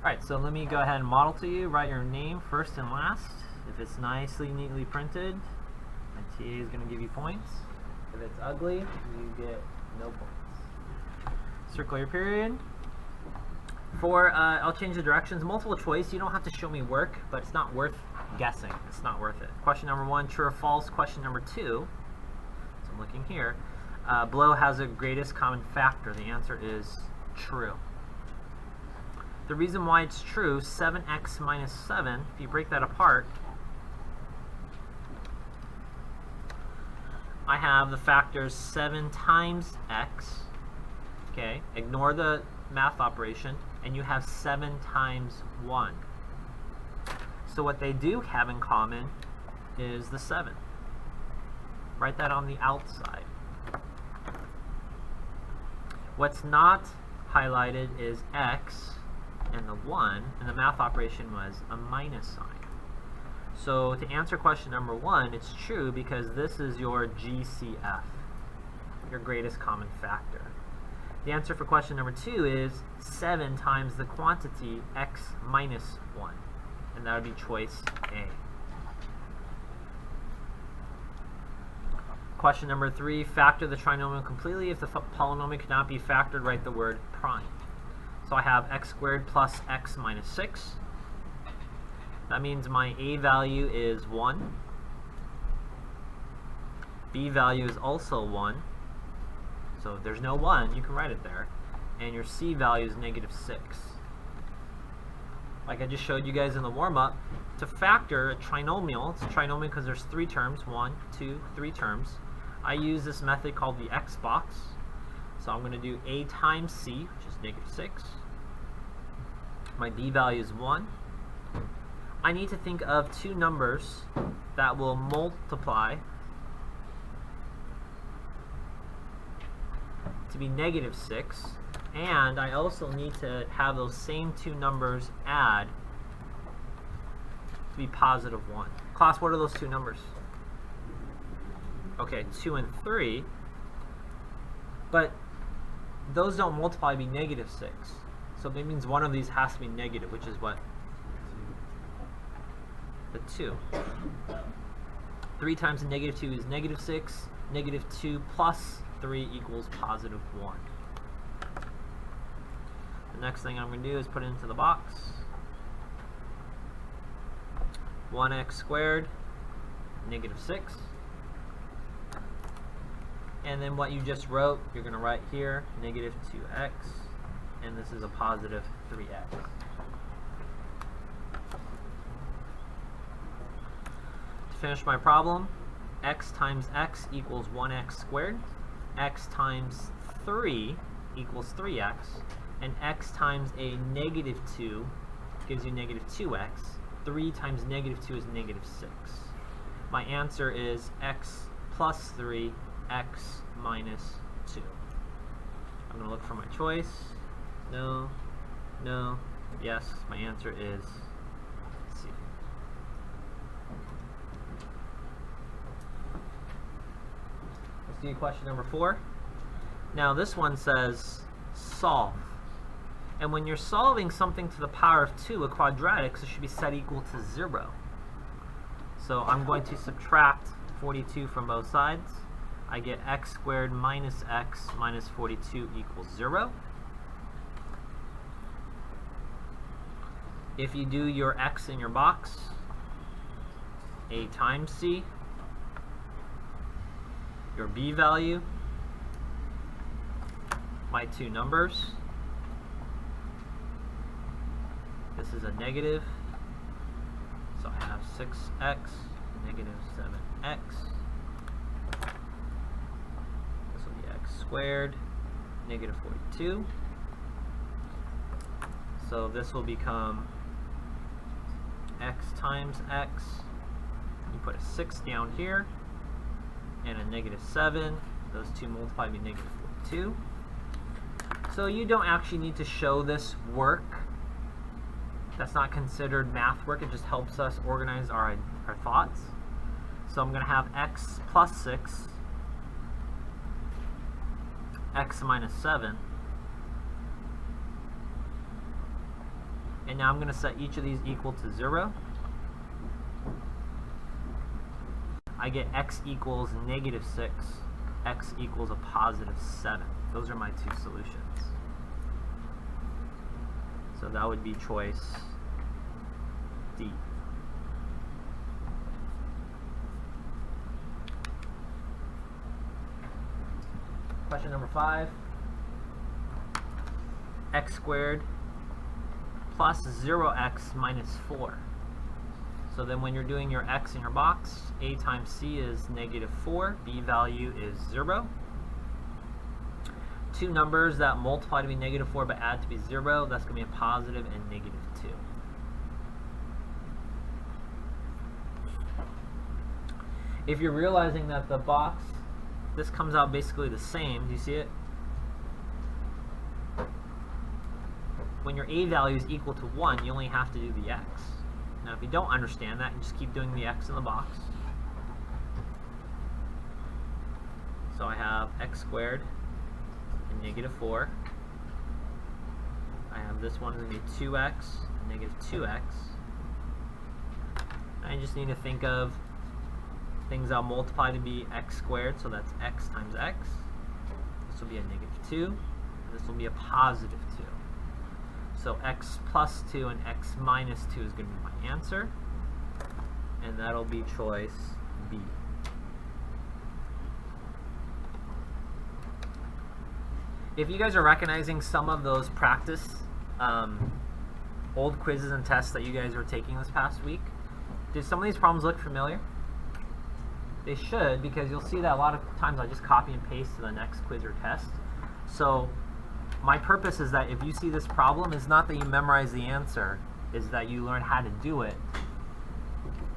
Alright, so let me go ahead and model to you. Write your name first and last. If it's nicely, neatly printed, my TA is going to give you points. If it's ugly, you get no points. Circle your period. I'll change the directions. Multiple choice, you don't have to show me work, but it's not worth guessing. It's not worth it. Question number 1, true or false. Question number 2, so I'm looking here. Below has the greatest common factor. The answer is true. The reason why it's true, 7x minus 7, if you break that apart, I have the factors 7 times x, okay, ignore the math operation, and you have 7 times 1. So what they do have in common is the 7. Write that on the outside. What's not highlighted is x and the 1, and the math operation was a minus sign. So to answer question number 1, it's true because this is your GCF, your greatest common factor. The answer for question number 2 is 7 times the quantity x minus 1, and that would be choice A. Question number 3, factor the trinomial completely. If the polynomial cannot be factored, write the word prime. So I have x squared plus x minus 6. That means my A value is 1. B value is also 1. So if there's no 1, you can write it there. And your C value is negative 6. Like I just showed you guys in the warm-up, to factor a trinomial, it's a trinomial because there's 3 terms, 1, 2, 3 terms. I use this method called the X box. So I'm going to do A times C, which is negative 6. My B value is 1. I need to think of 2 numbers that will multiply to be negative 6. And I also need to have those same 2 numbers add to be positive 1. Class, what are those 2 numbers? Okay, 2 and 3. But those don't multiply to be negative 6. So that means one of these has to be negative, which is what? The 2. 3 times negative 2 is negative 6. Negative 2 plus 3 equals positive 1. The next thing I'm going to do is put it into the box. 1x squared, negative 6. And then what you just wrote, you're going to write here, negative 2x, and this is a positive 3x. To finish my problem, x times x equals 1x squared, x times 3 equals 3x, and x times a negative 2 gives you negative 2x. 3 times negative 2 is negative 6. My answer is x plus 3, x minus 2. I'm going to look for my choice. No, no, yes. My answer is C. Let's do question number 4. Now this one says solve. And when you're solving something to the power of 2, a quadratic, so it should be set equal to 0. So I'm going to subtract 42 from both sides. I get x squared minus x minus 42 equals 0. If you do your x in your box, A times C, your B value, my 2 numbers. This is a negative, so I have 6x, negative 7x. This will be x squared, negative 42. So this will become x times x. You put a 6 down here, and a negative 7. Those 2 multiply to be negative 42. So you don't actually need to show this work. That's not considered math work. It just helps us organize our thoughts. So I'm going to have x plus 6, x minus 7, And now I'm going to set each of these equal to 0. I get x equals -6, x equals a +7. Those are my two solutions. So that would be choice D. Question number 5. X squared plus 0x minus 4. So then when you're doing your x in your box, a times c is -4, b value is 0. Two numbers that multiply to be -4 but add to be 0, that's going to be a positive and -2. If you're realizing that the box, this comes out basically the same, do you see it? When your a value is equal to 1, you only have to do the x. Now if you don't understand that, you just keep doing the x in the box. So I have x squared and -4. I have this one is going to be 2x and -2x. I just need to think of things I'll multiply to be x squared, so that's x times x. This will be a -2, and this will be a +2. So x plus 2 and x minus 2 is going to be my answer, and that'll be choice B. If you guys are recognizing some of those practice old quizzes and tests that you guys were taking this past week, do some of these problems look familiar? They should, because you'll see that a lot of times I just copy and paste to the next quiz or test. So my purpose is that if you see this problem, is not that you memorize the answer, is that you learn how to do it.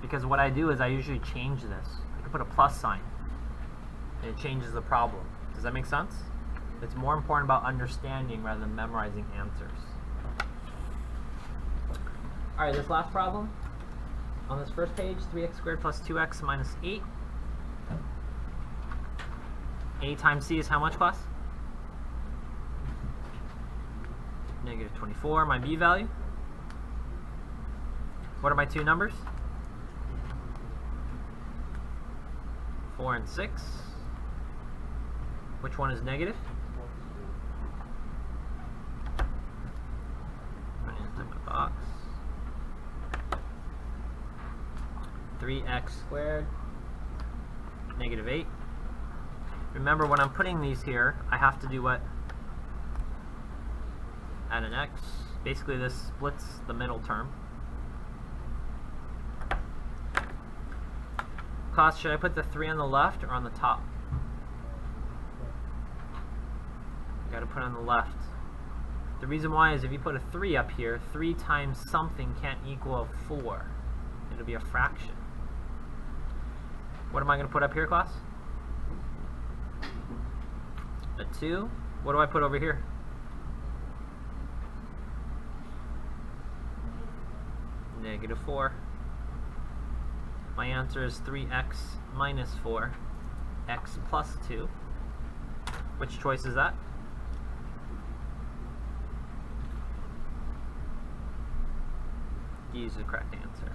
Because what I do is I usually change this. I can put a plus sign, and it changes the problem. Does that make sense? It's more important about understanding rather than memorizing answers. All right, this last problem. On this first page, 3x squared plus 2x minus 8. A times c is how much, class? -24. My b value. What are my two numbers? 4 and 6. Which one is negative? Put it into my box. 3x squared, -8. Remember, when I'm putting these here, I have to do what? Add an x. Basically, this splits the middle term. Class, should I put the 3 on the left or on the top? You got to put it on the left. The reason why is if you put a 3 up here, 3 times something can't equal 4. It'll be a fraction. What am I going to put up here, class? A 2. What do I put over here? -4. My answer is 3x minus 4, x plus 2. Which choice is that? D is the correct answer.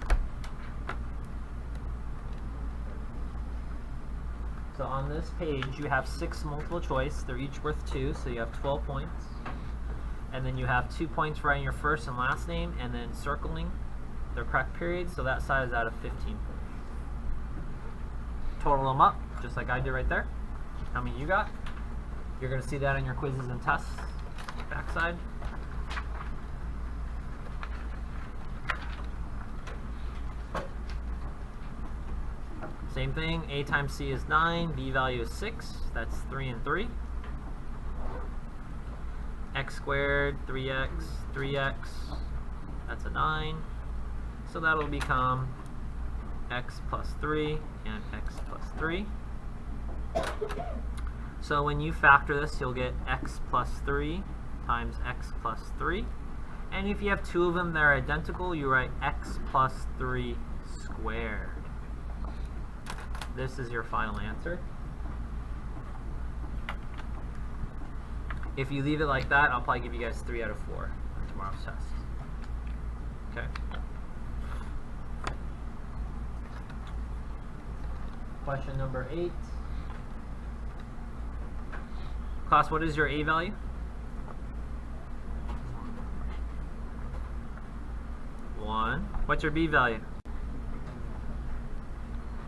So on this page, you have 6 multiple choice. They're each worth 2, so you have 12 points. And then you have 2 points for writing your first and last name, and then circling their correct period, so that side is out of 15 points. Total them up, just like I did right there. How many you got? You're going to see that in your quizzes and tests, backside. Same thing, a times c is 9, b value is 6, that's 3 and 3. X squared, 3x, 3x, that's a 9. So that'll become x plus 3 and x plus 3. So when you factor this, you'll get x plus 3 times x plus 3. And if you have two of them that are identical, you write x plus 3 squared. This is your final answer. If you leave it like that, I'll probably give you guys 3 out of 4 on tomorrow's test. Okay. Question number 8. Class, what is your A value? 1. What's your B value?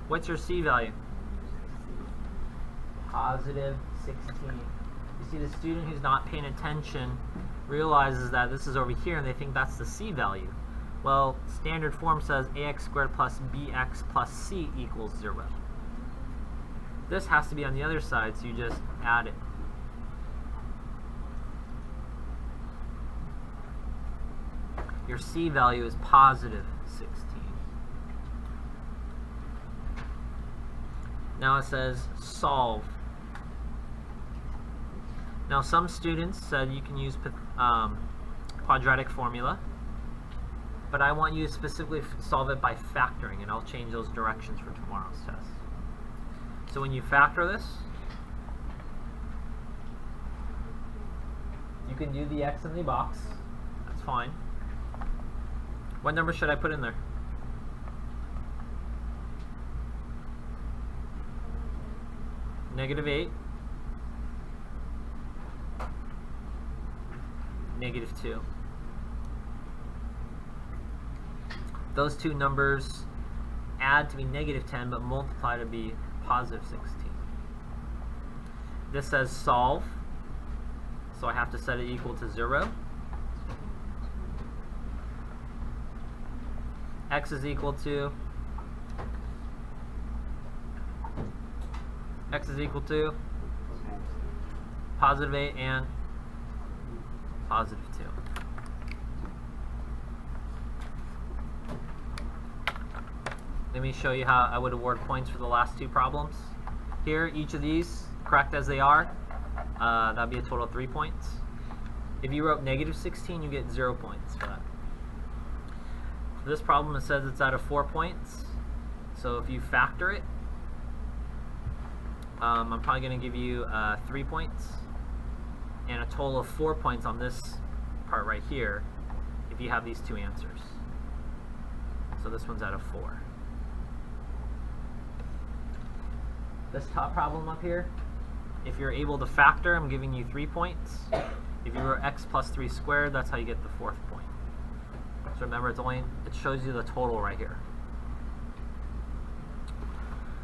What's your C value? Positive 16. You see, the student who's not paying attention realizes that this is over here and they think that's the C value. Well, standard form says ax squared plus bx plus c equals 0. This has to be on the other side, so you just add it. Your C value is positive 16. Now it says solve. Now some students said you can use quadratic formula, but I want you to specifically solve it by factoring, and I'll change those directions for tomorrow's test. So when you factor this, you can do the x in the box. That's fine. What number should I put in there? -8, -2. Those two numbers add to be -10, but multiply to be positive 16. This says solve, so I have to set it equal to 0. X is equal to positive 8 and positive 2. Let me show you how I would award points for the last two problems. Here, each of these, correct as they are, that would be a total of 3 points. If you wrote -16, you get 0 points for that. For this problem, it says it's out of 4 points. So if you factor it, I'm probably going to give you 3 points and a total of 4 points on this part right here if you have these two answers. So this one's out of 4. This top problem up here, if you're able to factor, I'm giving you 3 points. If you wrote x plus 3 squared, that's how you get the 4th point. So remember, it shows you the total right here.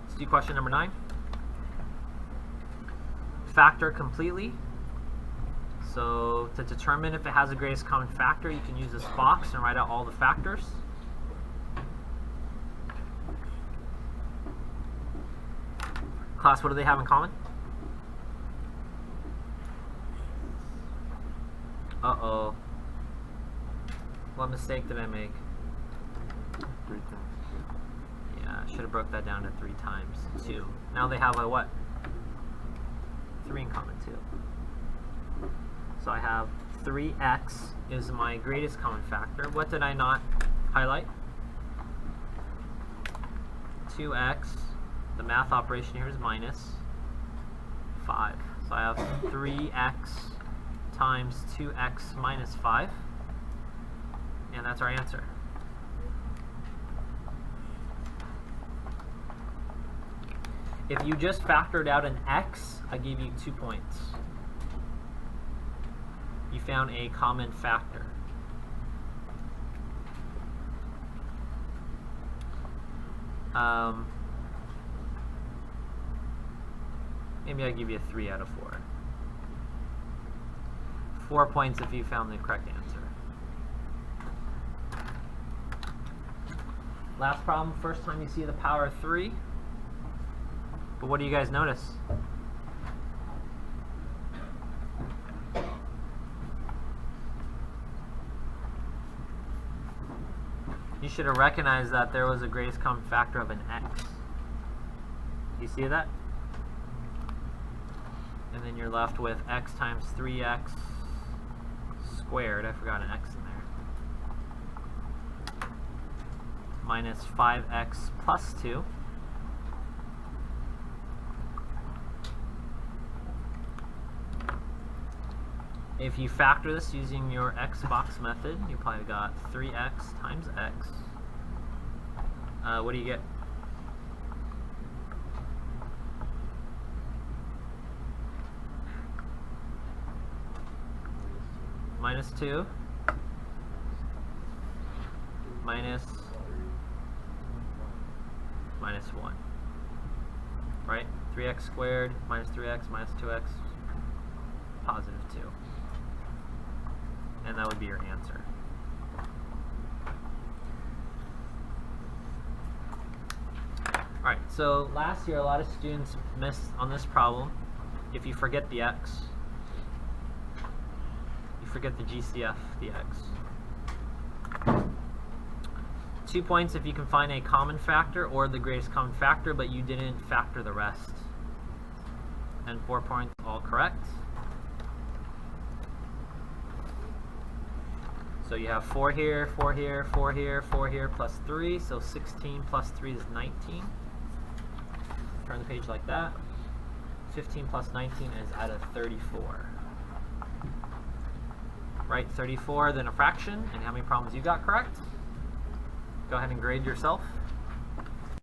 Let's do question number 9. Factor completely. So to determine if it has the greatest common factor, you can use this box and write out all the factors. Class, what do they have in common? Uh-oh. What mistake did I make? 3 times 2. Yeah, I should have broke that down to 3 times 2. Now they have a what? 3 in common too. So I have 3x is my greatest common factor. What did I not highlight? 2x. The math operation here is minus 5. So I have 3x times 2x minus 5. And that's our answer. If you just factored out an x, I gave you 2 points. You found a common factor. Maybe I give you a 3 out of 4. 4 points if you found the correct answer. Last problem, first time you see the power of 3. But what do you guys notice? You should have recognized that there was a greatest common factor of an x. You see that? And then you're left with x times 3x squared. I forgot an x in there. Minus 5x plus 2. If you factor this using your Xbox method, you probably got 3x times x. What do you get? Minus 2 minus 1. Right? 3x squared minus 3x minus 2x, positive 2. And that would be your answer. Alright, so last year a lot of students missed on this problem. If you forget the x, you forget the GCF, the x. 2 points if you can find a common factor or the greatest common factor, but you didn't factor the rest. And 4 points, all correct. So you have 4 here, 4 here, 4 here, 4 here, plus 3. So 16 plus 3 is 19. Turn the page like that. 15 plus 19 is out of 34. Right, 34, then a fraction. And how many problems you got correct? Go ahead and grade yourself.